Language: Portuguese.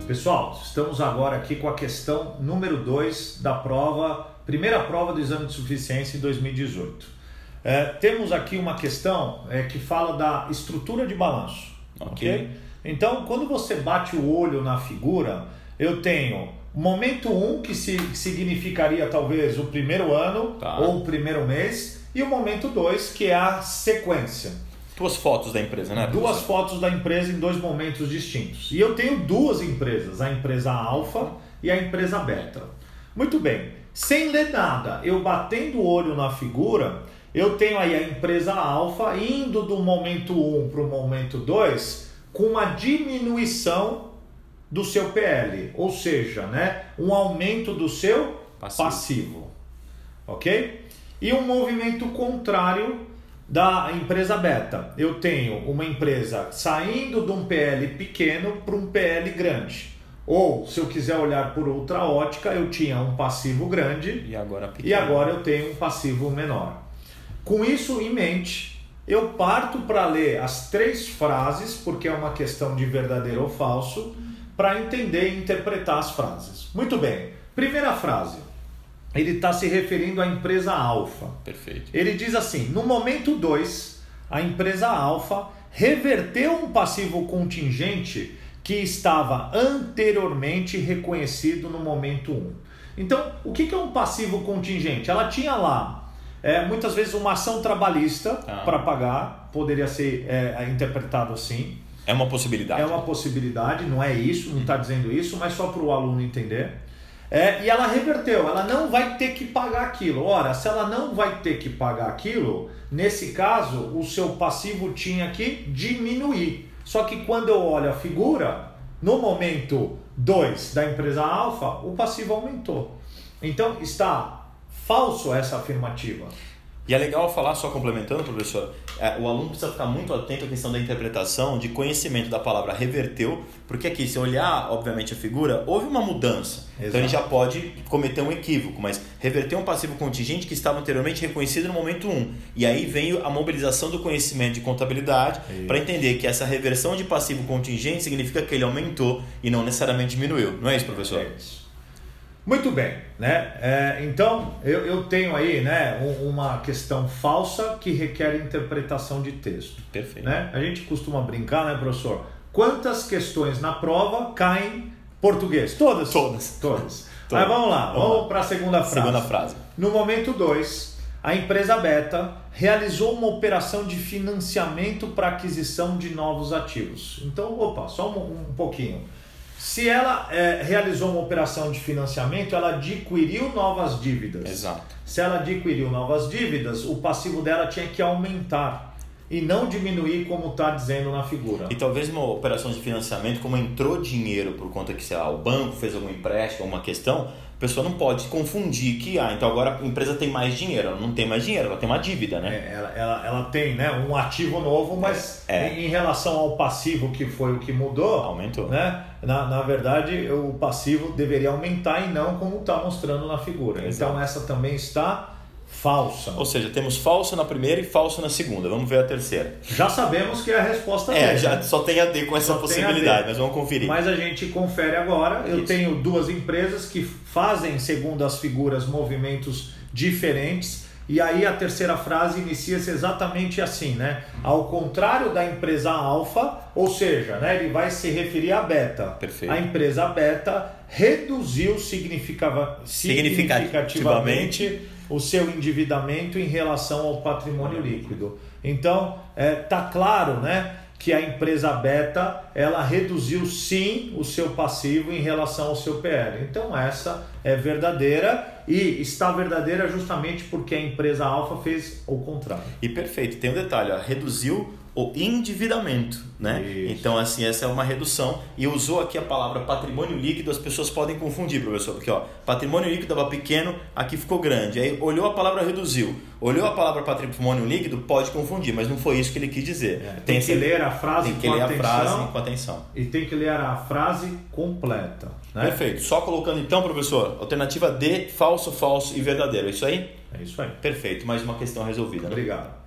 Pessoal, estamos agora aqui com a questão número 2 da prova, primeira prova do exame de suficiência em 2018. Temos aqui uma questão que fala da estrutura de balanço. Ok? Então, quando você bate o olho na figura, eu tenho momento 1, que significaria talvez o primeiro ano ou o primeiro mês, e o momento 2, que é a sequência. Duas fotos da empresa, né? Duas fotos da empresa em dois momentos distintos. E eu tenho duas empresas, a empresa alfa e a empresa beta. Muito bem, sem ler nada, eu batendo o olho na figura, eu tenho aí a empresa alfa indo do momento 1 para o momento 2 com uma diminuição do seu PL, ou seja, né, um aumento do seu passivo. Ok? E um movimento contrário da empresa beta. Eu tenho uma empresa saindo de um PL pequeno para um PL grande. Ou, se eu quiser olhar por outra ótica, eu tinha um passivo grande e agora eu tenho um passivo menor. Com isso em mente, eu parto para ler as 3 frases, porque é uma questão de verdadeiro ou falso, para entender e interpretar as frases. Muito bem. Primeira frase. Ele está se referindo à empresa alfa. Perfeito. Ele diz assim: no momento 2, a empresa alfa reverteu um passivo contingente que estava anteriormente reconhecido no momento 1. Então, o que é um passivo contingente? Ela tinha lá, muitas vezes, uma ação trabalhista para pagar, poderia ser interpretado assim. É uma possibilidade. É uma possibilidade, não é isso, não está dizendo isso, mas só para o aluno entender. E ela reverteu, ela não vai ter que pagar aquilo. Ora, se ela não vai ter que pagar aquilo, nesse caso, o seu passivo tinha que diminuir. Só que quando eu olho a figura, no momento 2 da empresa alfa, o passivo aumentou. Então, está falso essa afirmativa. E é legal falar, só complementando, professor, o aluno precisa ficar muito atento à questão da interpretação, de conhecimento da palavra reverteu, porque aqui, se olhar, obviamente, a figura, houve uma mudança. Exato. Então ele já pode cometer um equívoco, mas reverteu um passivo contingente que estava anteriormente reconhecido no momento 1. E aí vem a mobilização do conhecimento de contabilidade para entender que essa reversão de passivo contingente significa que ele aumentou e não necessariamente diminuiu. Não é isso, professor? É isso. Muito bem, né? Então eu tenho aí, né, uma questão falsa que requer interpretação de texto. Perfeito. Né? A gente costuma brincar, né, professor? Quantas questões na prova caem português? Todas? Todas. Aí vamos lá, vamos para a segunda frase. No momento 2, a empresa beta realizou uma operação de financiamento para aquisição de novos ativos. Então, só um pouquinho. Se ela realizou uma operação de financiamento, ela adquiriu novas dívidas. Exato. Se ela adquiriu novas dívidas, o passivo dela tinha que aumentar e não diminuir como está dizendo na figura. E talvez uma operação de financiamento, como entrou dinheiro por conta que, sei lá, o banco fez algum empréstimo, alguma questão, a pessoa não pode confundir que, então agora a empresa tem mais dinheiro. Ela não tem mais dinheiro, ela tem uma dívida, né? Ela tem, né, um ativo novo, mas em relação ao passivo, que foi o que mudou, aumentou. Né? Na verdade, o passivo deveria aumentar e não como está mostrando na figura. Exato. Então essa também está falsa. Ou seja, temos falso na primeira e falso na segunda. Vamos ver a terceira. Já sabemos que é a resposta D. Já só tem a D com essa possibilidade, mas vamos conferir. Mas a gente confere agora. Eu tenho duas empresas que fazem, segundo as figuras, movimentos diferentes. E aí a terceira frase inicia-se exatamente assim, né? Ao contrário da empresa alfa, ou seja, né, ele vai se referir à beta. Perfeito. A empresa beta reduziu significativamente o seu endividamento em relação ao patrimônio líquido. Então, tá claro, né, que a empresa beta, ela reduziu sim o seu passivo em relação ao seu PL. Então essa é verdadeira e está verdadeira justamente porque a empresa alfa fez o contrário. E perfeito, tem um detalhe, reduziu o endividamento, né? Isso. Então, assim, essa é uma redução. E usou aqui a palavra patrimônio líquido, as pessoas podem confundir, professor, porque patrimônio líquido estava pequeno, aqui ficou grande. Aí olhou a palavra reduziu, olhou a palavra patrimônio líquido, pode confundir, mas não foi isso que ele quis dizer. Tem que ler a frase com atenção. E tem que ler a frase completa. Né? Perfeito. Só colocando então, professor, alternativa D, falso, falso e verdadeiro. É isso aí? É isso aí. Perfeito. Mais uma questão resolvida. Né? Obrigado.